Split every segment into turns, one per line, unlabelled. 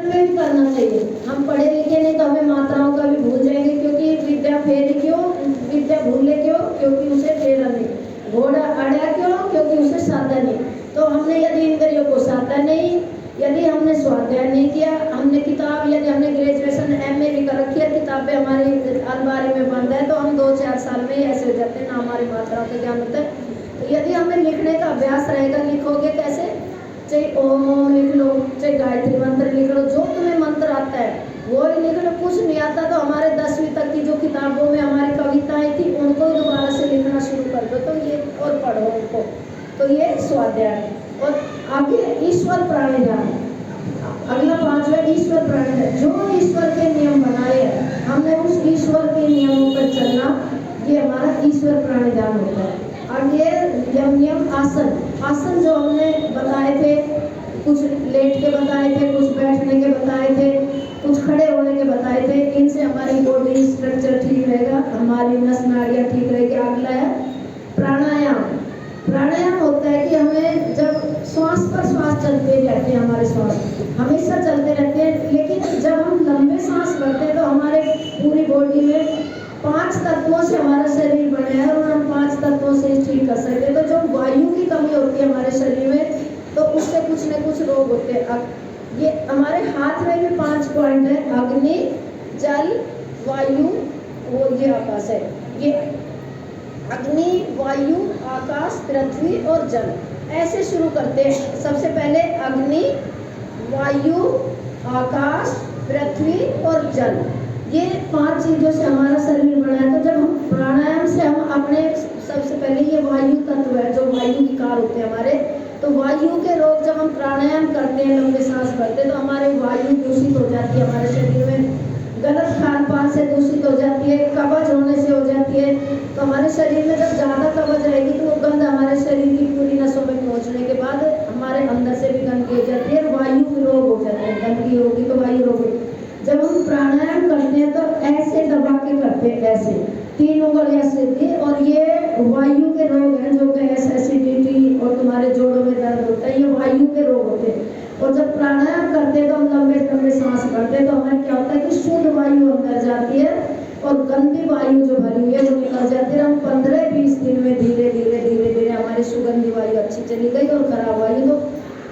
में भी करना चाहिए। हम पढ़े लिखे नहीं तो हमें मात्राओं का भी भूल जाएंगे, क्योंकि विद्या फेरी क्यों, विद्या भूले क्यों, क्योंकि उसे फेरा नहीं। घोड़ा अड़ा क्यों, क्योंकि उसे साधा नहीं। तो हमने यदि इंद्रियों को साधा नहीं, यदि हमने स्वाध्याय नहीं किया, हमने किताब, यदि हमने ग्रेजुएशन MA भी कर रखी है, किताबें हमारी अलमारी में बंद है, तो हम 2-4 साल में ही ऐसे हो जाते हैं, ना हमारी मात्राओं का ज्ञान होता है। तो यदि हमें लिखने का अभ्यास रहेगा, लिखोगे कैसे, चाहे ओम ओम लिख लो, चाहे गायत्री मंत्र लिख लो, जो तुम्हें मंत्र आता है वो ही लिख लो। कुछ नहीं आता तो हमारे 10वीं तक की जो किताबों में हमारी कविताएं थी उनको दोबारा से लिखना शुरू कर दो, तो ये और पढ़ो उनको। तो ये स्वाध्याय है। और आगे ईश्वर प्राणी ध्यान, अगला 5वां ईश्वर प्राणी ध्यान। जो ईश्वर के नियम बनाए हैं, हमने उस ईश्वर के नियमों पर चलना, ये हमारा ईश्वर प्राणी ध्यान होता है। और ये यम आसन, आसन जो हमने बताए थे, कुछ लेट के बताए थे, कुछ बैठने के बताए थे, कुछ खड़े होने के बताए थे। इनसे हमारी बॉडी स्ट्रक्चर ठीक रहेगा, हमारी नस नाड़ियाँ ठीक रहेगी। अगला है प्राणायाम। प्राणायाम होता है कि हमें जब श्वास पर श्वास चलते रहते हैं, हमारे श्वास हमेशा चलते रहते हैं, लेकिन जब हम लंबे सांस भरते हैं तो हमारे पूरी बॉडी में 5 तत्वों से हमारा शरीर बना है और हम 5 तत्वों से ठीक कर सकते हैं। तो जो वायु की कमी होती है हमारे शरीर में, तो उससे कुछ न कुछ रोग होते हैं। ये हमारे हाथ में भी 5 पॉइंट है, अग्नि, जल, वायु, वो ये आकाश है। ये अग्नि, वायु, आकाश, पृथ्वी और जल, ऐसे शुरू करते हैं। सबसे पहले अग्नि, वायु, आकाश, पृथ्वी और जल, ये 5 चीजों से हमारा शरीर बना है। तो जब हम प्राणायाम से हम अपने, सबसे पहले ये वायु तत्व है, जो वायु विकार होते हैं हमारे, तो वायु के रोग जब हम प्राणायाम करते हैं, लंबे सांस भरते हैं, तो हमारे वायु दूषित हो जाती है, हमारे शरीर में गलत खान पान से दूषित हो जाती है, कब्ज होने से हो जाती है। तो हमारे शरीर में जब ज़्यादा कब्ज रहेगी तो वो गंध हमारे शरीर की पूरी नसों में पहुंचने के बाद हमारे अंदर से भी गंदगी हो जाती है, वायु रोग हो जाते हैं। गंदगी होगी तो वायु रोग होगी। जब हम प्राणायाम करते हैं तो ऐसे दबा के करते हैं, ऐसे 3 उंगलियां सीधी, और ये वायु के रोग हैं, जो गैस, एसिडिटी और तुम्हारे जोड़ों में दर्द होता है, ये वायु के रोग होते हैं। और जब प्राणायाम करते हैं तो हम लंबे लंबे सांस भरते हैं, तो हमें क्या होता है कि शुद्ध वायु अंदर जाती है और गंदी वायु जो भरी हुई है वो निकल जाती है। हम 15-20 दिन में धीरे धीरे धीरे धीरे हमारी सुगंधी वायु अच्छी चली गई, और खराब वायु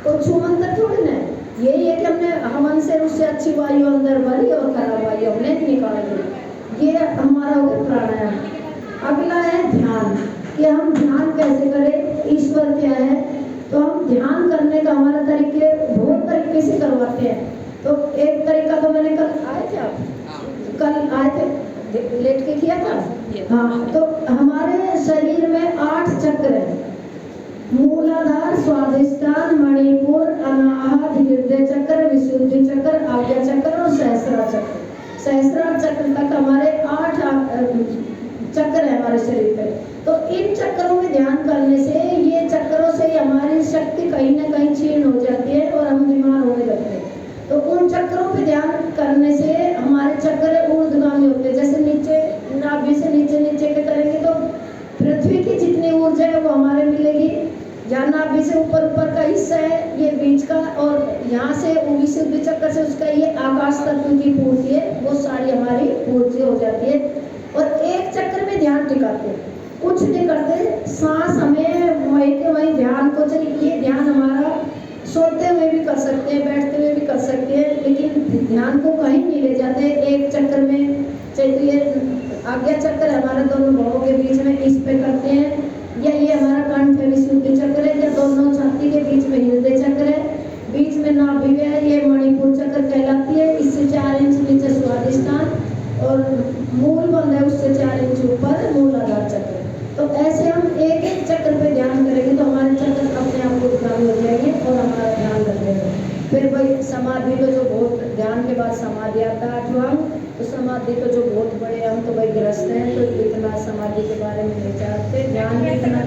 तो छूमंतर थोड़ी ना है, यही है कि हमने हवन से उससे अच्छी वायु अंदर भरी और खराब वायु हमने निकाल दी। ये हमारा हो गया प्राणायाम। अगला है ध्यान, कि हम ध्यान कैसे करें, ईश्वर क्या है। तो हम ध्यान करने का हमारा तरीके बहुत तरीके से करवाते हैं। तो एक तरीका तो मैंने कल आए थे, आप कल आए थे, लेट के किया था। हाँ, तो हमारे शरीर में 8 चक्र है, मूलाधार, स्वाधिष्ठान, मणिपुर, अनाहत, हृदय चक्र, विशुद्धि चक्र, आज्ञा चक्र और सहस्रार चक्र। सहस्रार चक्र तक हमारे 8 चक्र है हमारे शरीर पे। तो इन चक्रों में ध्यान करने से, ये चक्रों से हमारी शक्ति कहीं ना कहीं क्षीण हो जाती है और हम बीमार होने लगते हैं। तो उन चक्रों पे ध्यान करने से हमारे चक्र ऊर्ध्वगामी होते हैं। जैसे नीचे नाभि से नीचे नीचे के करेंगे तो पृथ्वी की जितनी ऊर्जा है वो हमारे मिलेगी। जहाँ नाभि से ऊपर ऊपर का हिस्सा है ये बीच का, और यहाँ से विशुद्धि चक्र से उसका ये आकाश तत्व की पूर्ति है, वो सारी हमारी पूर्ति हो जाती है। और एक चक्र में ध्यान टिकाते हैं, कुछ नहीं करते, सांस हमें वहीं के वहीं ध्यान को चाहिए। ये ध्यान हमारा सोते हुए भी कर सकते हैं, बैठते हुए भी कर सकते हैं, लेकिन ध्यान को कहीं नहीं ले जाते एक चक्र में। चाहे तो ये आज्ञा चक्र हमारा दोनों भावों के बीच में, इस पे करते हैं, या ये हमारा कंठ है विशुद्धि चक्र है, या दोनों छाती के बीच में हृदय चक्र है, बीच में नाभि है, ये मणिपुर चक्र कहलाती है। इससे 4 इंच नीचे स्वाधिष्ठान, और मूल बंद है उससे 4 इंच ऊपर मूलाधार चक्र। तो ऐसे हम एक एक चक्र पे ध्यान करेंगे तो हमारे चक्र अपने आप को ध्यान हो जाएंगे और हमारा ध्यान रखेंगे। फिर भाई समाधि को जो बहुत, ध्यान के बाद समाधि आता है 8वां, तो समाधि को जो बहुत बड़े हम तो भाई ग्रस्त हैं, तो इतना समाधि के बारे में नहीं जानते। ध्यान भी इतना